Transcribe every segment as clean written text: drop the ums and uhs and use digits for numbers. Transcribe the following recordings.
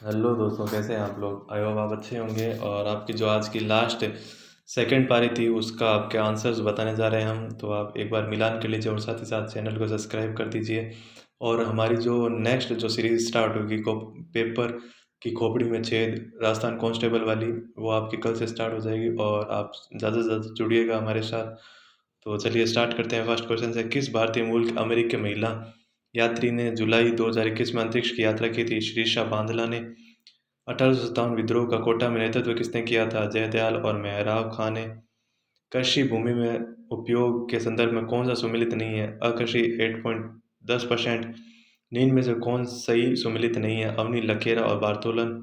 Hello दोस्तों, कैसे हैं आप लोग। आई होप आप अच्छे होंगे। और आपकी जो आज की लास्ट सेकंड पारी थी उसका आपके आंसर्स बताने जा रहे हैं हम, तो आप एक बार मिलान कर लीजिए और साथ ही साथ चैनल को सब्सक्राइब कर दीजिए। और हमारी जो नेक्स्ट जो सीरीज़ स्टार्ट होगी को पेपर की खोपड़ी में छेद राजस्थान कांस्टेबल वाली, वो आपकी कल से स्टार्ट हो जाएगी और आप ज़्यादा से ज़्यादा जुड़िएगा हमारे साथ। तो चलिए स्टार्ट करते हैं। फर्स्ट क्वेश्चन से, किस भारतीय मूल की अमेरिकी महिला यात्री ने जुलाई 2021 में अंतरिक्ष की यात्रा की थी। श्रीषा बांदला ने। 1857 विद्रोह का कोटा में नेतृत्व किसने किया था। जयदयाल और मेहराब खां ने। कृषि भूमि में उपयोग के संदर्भ में कौन सा सुमेलित नहीं है। अकृषि 8.10%। निम्न में से कौन सही सुमेलित नहीं है। अवनी, लखेरा और बारतोलन।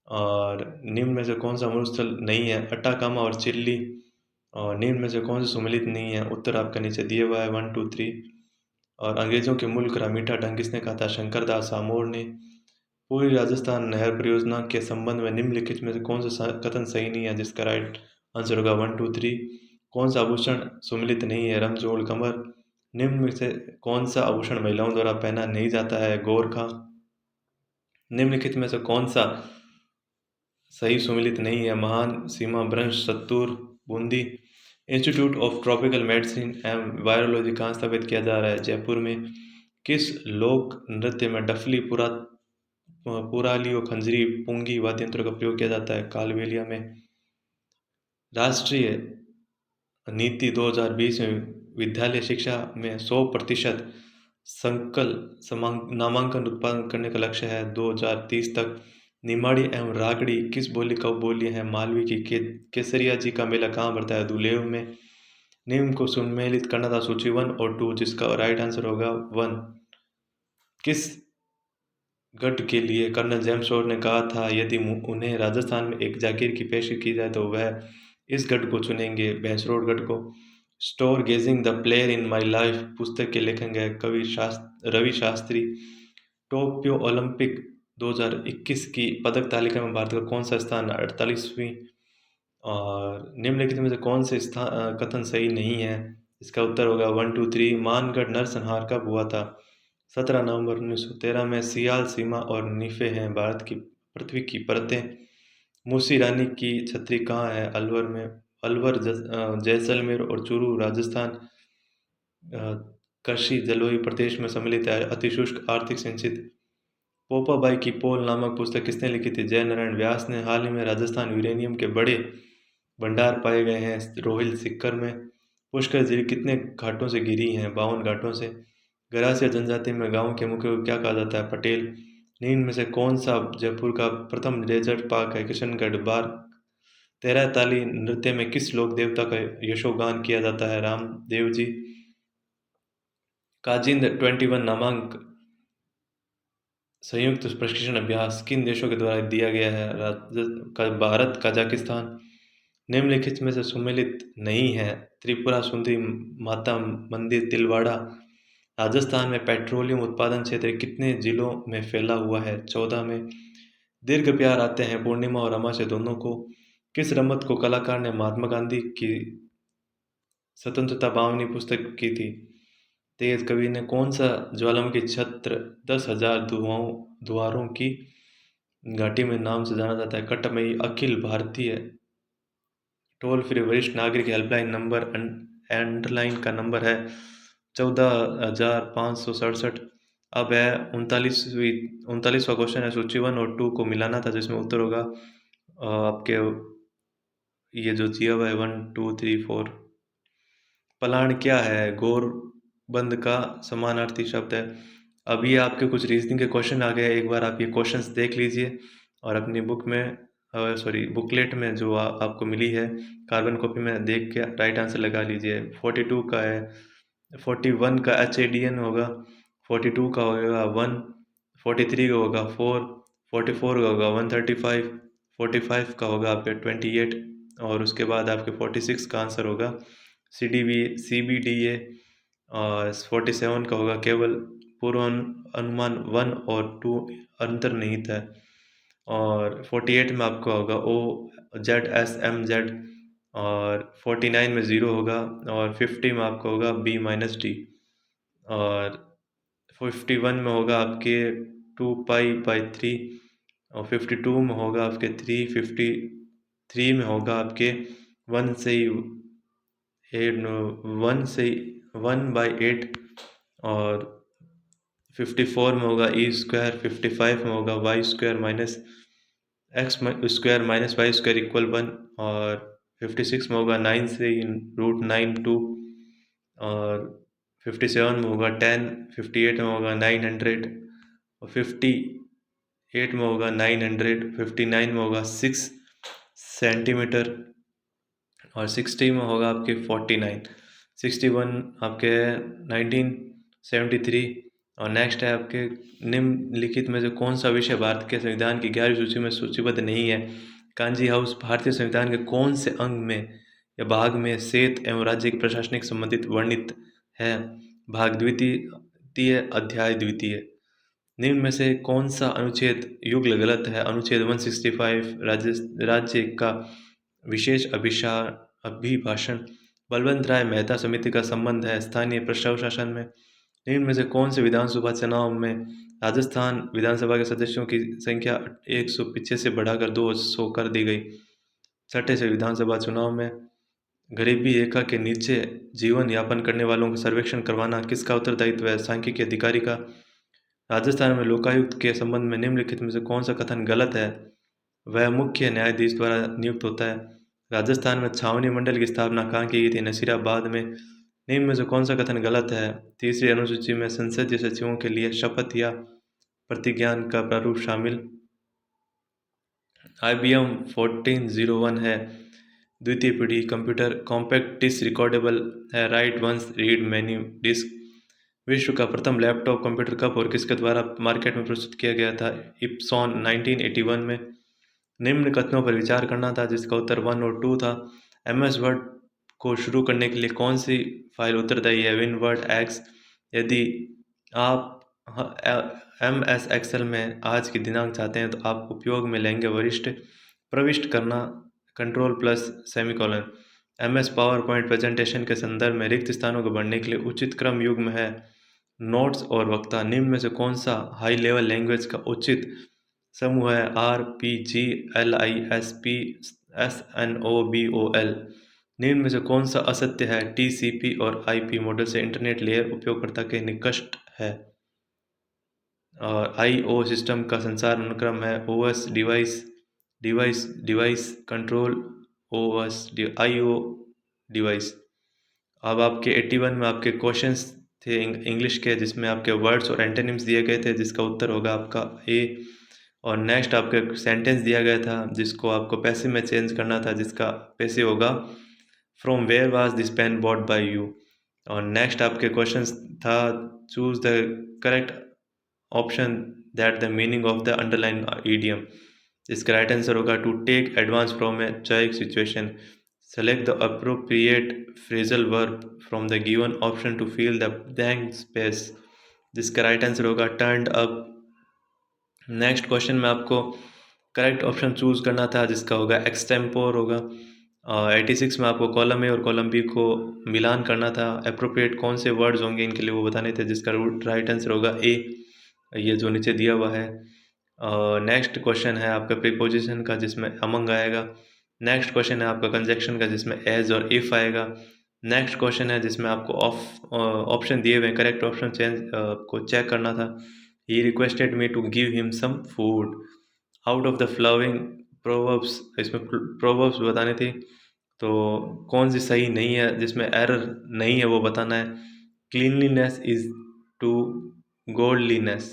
और निम्न में से कौन सा मरुस्थल नहीं है। अट्टाकामा और चिल्ली। और निम्न में से कौन सा सुमेलित नहीं है। उत्तर आपका नीचे दिए हुआ है 1 2 3। और अंग्रेजों के मूल का मीठा ढंग किसने कहा था। शंकरदास सामोर ने। पूरी राजस्थान नहर परियोजना के संबंध में निम्नलिखित में से कौन सा कथन सही नहीं है, जिसका राइट आंसर होगा 1 2 3। कौन सा आभूषण सुमिलित नहीं है। रमजोड़, कमर। निम्न में से कौन सा आभूषण महिलाओं द्वारा पहना नहीं जाता है। गोरखा। निम्नलिखित में से कौन सा सही सुमिलित नहीं है। महान, सीमा, ब्रंश, सत्तूर, बूंदी। इंस्टीट्यूट ऑफ ट्रॉपिकल मेडिसिन एवं वायरोलॉजी कहाँ स्थापित किया जा रहा है। जयपुर में। किस लोक नृत्य में डफली, पुराली और खंजरी, पुंगी वाद्य यंत्रों का प्रयोग किया जाता है। कालबेलिया में। राष्ट्रीय नीति 2020 में विद्यालय शिक्षा में 100% संकल नामांकन उत्पादन करने का लक्ष्य है 2030 तक। निमाड़ी एवं रागड़ी किस बोली का उपबोली है। मालवी की। केसरिया जी का मेला कहाँ पड़ता है। दुलेव में। निम्न को सुमेलित करना था सूची 1 और 2, जिसका राइट आंसर होगा 1। किस गढ़ के लिए कर्नल जेम्स टॉड ने कहा था यदि उन्हें राजस्थान में एक जागीर की पेशकश की जाए तो वह इस गढ़ को चुनेंगे। भैंसरोड गढ़ को। Stargazing the player in my life पुस्तक के लेखक है कवि रवि शास्त्री। टोक्यो ओलंपिक 2021 की पदक तालिका में भारत का कौन सा स्थान 48वीं। और निम्नलिखित में से कौन से कथन सही नहीं है। इसका उत्तर होगा 1 2 3। मानगढ़ नरसंहार कब हुआ था। 17 नवंबर 1913 में। सियाल, सीमा और निफे हैं भारत की पृथ्वी की परतें। मूसी रानी की छतरी कहाँ है। अलवर में। अलवर, जैसलमेर और चूरू राजस्थान। कृषि जलवायु प्रदेश में सम्मिलित है। अतिशुष्क, आर्थिक सिंचित। पोपाबाई की पोल नामक पुस्तक किसने लिखी थी। जय नारायण व्यास ने। हाल ही में राजस्थान यूरेनियम के बड़े भंडार पाए गए हैं रोहिल सिक्कर में। पुष्कर झील कितने घाटों से घिरी हैं। 52 घाटों से। गरासिया जनजाति में गांव के मुख्य को क्या कहा जाता है। पटेल। निम्न में से कौन सा जयपुर का प्रथम डेजर्ट पार्क है। किशनगढ़ बार। तेरह ताली नृत्य में किस लोक देवता का यशोगान किया जाता है। रामदेव जी। काजिंद 21 नामक संयुक्त प्रशिक्षण अभ्यास किन देशों के द्वारा दिया गया है। भारत, कजाकिस्तान। निम्नलिखित में से सुमेलित नहीं है। त्रिपुरा सुंदरी माता मंदिर, तिलवाड़ा। राजस्थान में पेट्रोलियम उत्पादन क्षेत्र कितने जिलों में फैला हुआ है। 14 में। दीर्घ प्यार आते हैं पूर्णिमा और अमावस्या दोनों को। किस रमत को कलाकार ने महात्मा गांधी की स्वतंत्रता पावनी पुस्तक की थी। तेज कवि ने। कौन सा ज्वालामुखी छत्र 10,000 द्वारों की घाटी में नाम से जाना जाता है। Katmai. Akhil Bharatiya toll free वरिष्ठ नागरिक हेल्पलाइन नंबर एंडरलाइन का नंबर है 14,567। अब है 39वां क्वेश्चन है। सूची 1 और 2 को मिलाना था, जिसमें उत्तर होगा आपके ये जो दिया हुआ है 1 2 3 4। पलाण क्या है। गोरबंद का समानार्थी शब्द है। अब ये आपके कुछ रीजनिंग के क्वेश्चन आ गए, एक बार आप ये क्वेश्चंस देख लीजिए और अपनी बुक में बुकलेट में जो आपको मिली है कार्बन कॉपी में देख के राइट आंसर लगा लीजिए। 42 का है। 41 का HADN होगा। 42 का होगा 1। 43 का होगा 4। 44 का होगा 135। 45 का होगा आपके 28। और उसके बाद आपके 46 का आंसर होगा CBDA। और 47 का होगा केवल पूर्व अनुमान 1 और 2 अंतर्निहित है। और 48 में आपका होगा OZSMZ। और 49 में 0 होगा। और 50 में आपका होगा B-D। और 51 में होगा आपके 2 पाई बाई 3। और 52 में होगा आपके 3, 53 में होगा आपके 1 से 8, 1/8, और 54 में होगा ई स्क्वायर, 55 में होगा Y square minus X square minus Y square equal 1, और 56 में होगा 9 से √9 2, और 57 में होगा 10, 58 में होगा 900, और 58 में होगा 900, 59 में होगा 6 सेंटीमीटर, और 60 में होगा आपके 49, 61 आपके 1973। और नेक्स्ट है आपके निम्नलिखित में से कौन सा विषय भारत के संविधान की 11वीं सूची में सूचीबद्ध नहीं है। कांजी हाउस भारतीय संविधान के कौन से अंग में या भाग में सेत एवं राज्य की प्रशासनिक संबंधित वर्णित है। भाग द्वितीय अध्याय द्वितीय। निम्न में से कौन सा अनुच्छेद युगल गलत है। अनुच्छेद 165 राज्य का विशेष अभिभाषण बलवंत राय मेहता समिति का संबंध है स्थानीय प्रशासन में। निम्न में से कौन से विधानसभा चुनाव में राजस्थान विधानसभा के सदस्यों की संख्या 185 से बढ़ाकर 200 कर दी गई। छठे से विधानसभा चुनाव में गरीबी रेखा के नीचे जीवन यापन करने वालों का सर्वेक्षण करवाना किसका उत्तरदायित्व है। सांख्यिकी अधिकारी का। राजस्थान में लोकायुक्त के संबंध में निम्नलिखित में से कौन सा कथन गलत है। वह मुख्य न्यायाधीश द्वारा नियुक्त होता है। राजस्थान में छावनी मंडल की स्थापना कहाँ की गई थी। नसीराबाद में। निम्न में से कौन सा कथन गलत है। तीसरी अनुसूची में संसदीय सचिवों के लिए शपथ या प्रतिज्ञान का प्रारूप शामिल। IBM 1401 है। द्वितीय पीढ़ी कंप्यूटर कॉम्पैक्ट डिस्क रिकॉर्डेबल है। Write once read many disc. विश्व का प्रथम लैपटॉप कंप्यूटर कब और किसके द्वारा मार्केट में प्रस्तुत किया गया था। इप्सॉन 1981 में। निम्न कथनों पर विचार करना था जिसका उत्तर 1 और 2 था। MS वर्ड को शुरू करने के लिए कौन सी फाइल उत्तरदायी है। Windward X। यदि आप MS एक्सेल में आज की दिनांक चाहते हैं तो आप उपयोग में लेंगे वरिष्ठ प्रविष्ट करना Ctrl+/। MS power point presentation के संदर्भ में रिक्त स्थानों को भरने के लिए उचित क्रम युग्म है नोट्स और वक्ता। निम्न में से कौन सा हाई लेवल लैंग्वेज का उचित समूह है। RPGLISP SNOBOL। निम्न में से कौन सा असत्य है। TCP और IP मॉडल से इंटरनेट लेयर उपयोगकर्ता के निकट है। और IO सिस्टम का संसार अनुक्रम है OS device control OS IO device. अब आपके 81 में आपके क्वेश्चंस थे इंग्लिश के जिसमें आपके वर्ड्स और एंटोनिम्स दिए गए थे जिसका उत्तर होगा आपका A। और नेक्स्ट आपका सेंटेंस दिया गया था जिसको आपको पैसिव में चेंज करना था जिसका पैसिव होगा from where was this pen bought by you. और नेक्स्ट आपके क्वेश्चंस था choose the correct option that the meaning of the underline idiom. इसका राइट आंसर होगा to take advance from a child situation. Select the appropriate phrasal verb from the given option to fill the blank space. जिसका right answer होगा turned up. Next question में आपको correct option choose करना था जिसका होगा extempore होगा। 86 में आपको कॉलम ए और कॉलम बी को मिलान करना था। अप्रोप्रिएट कौन से वर्ड्स होंगे इनके लिए वो बताने थे जिसका राइट आंसर होगा ए, ये जो नीचे दिया हुआ है। नेक्स्ट क्वेश्चन है आपका प्रीपोजिशन का जिसमें अमंग आएगा। नेक्स्ट क्वेश्चन है आपका कंजक्शन का जिसमें एज और इफ आएगा। नेक्स्ट क्वेश्चन है जिसमें आपको ऑप्शन दिए हुए करेक्ट ऑप्शन चेंज को चेक करना था। He requested me to give him some food. Out of the following proverbs, इसमें proverbs बताने थे तो कौन सी सही नहीं है जिसमें एरर नहीं है वो बताना है। Cleanliness is to godliness।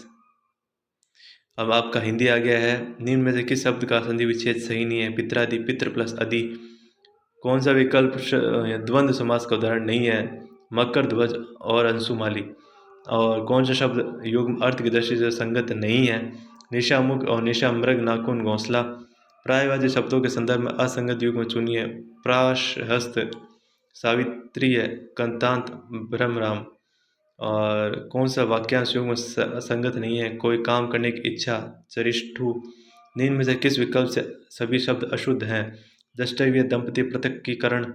अब आपका हिंदी आ गया है। निम्न में से किस शब्द का संधि विच्छेद सही नहीं है। पित्रादि पित्र प्लस अधि। कौन सा विकल्प द्वंद्व समास का उदाहरण नहीं है। मकर ध्वज और अंशुमाली। और कौन सा शब्द युग्म अर्थ की दृष्टि से संगत नहीं है। निशामुख और निशा मृग नाखून घोंसला। प्रायवाची शब्दों के संदर्भ में असंगत युग्म चुनिए। प्राशहस्त सावित्री कंतांत ब्रह्मराम। और कौन सा वाक्यांश युग्म संगत नहीं है। कोई काम करने की इच्छा चरिष्ठु। निम्न में से किस विकल्प से सभी शब्द अशुद्ध हैं। दृष्टव्य दंपति पृथक्कीकरण।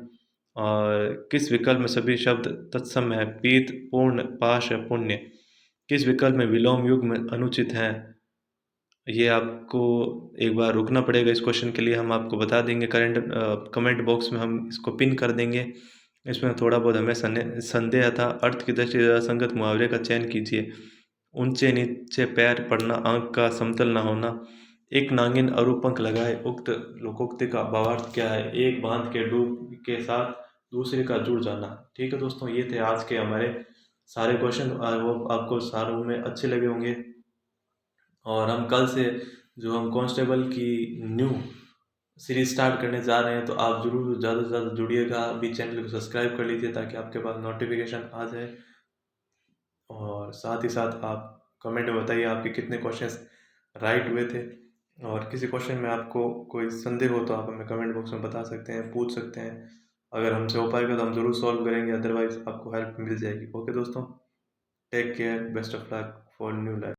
और किस विकल्प में सभी शब्द तत्सम है। पीत पूर्ण पाश पुण्य। किस विकल्प में विलोम युग्म अनुचित है। ये आपको एक बार रुकना पड़ेगा इस क्वेश्चन के लिए, हम आपको बता देंगे कमेंट बॉक्स में हम इसको पिन कर देंगे। इसमें थोड़ा बहुत हमें संदेह था। अर्थ की दृष्टि से असंगत मुहावरे का चयन कीजिए। ऊंचे नीचे पैर पड़ना, आंख का समतल न होना, एक नागिन अरु पंख लगाए, उक्त लोकोक्ति का भावार्थ क्या है? एक बांध के डूब के साथ दूसरे का जुड़ जाना। ठीक है दोस्तों, ये थे आज के हमारे सारे क्वेश्चन। वो आपको सारों में अच्छे लगे होंगे। और हम कल से जो हम कांस्टेबल की न्यू सीरीज स्टार्ट करने जा रहे हैं, तो आप जरूर ज़्यादा से ज़्यादा जुड़िएगा। अभी चैनल को सब्सक्राइब कर लीजिए ताकि आपके पास नोटिफिकेशन आ जाए। और साथ ही साथ आप कमेंट में बताइए आपके कितने क्वेश्चंस राइट हुए थे। और किसी क्वेश्चन में आपको कोई संदेह हो तो आप हमें कमेंट बॉक्स में बता सकते हैं, पूछ सकते हैं। अगर हमसे हो पाएगा तो हम ज़रूर सॉल्व करेंगे, अदरवाइज आपको हेल्प मिल जाएगी। ओके दोस्तों, take care, best of luck for new life.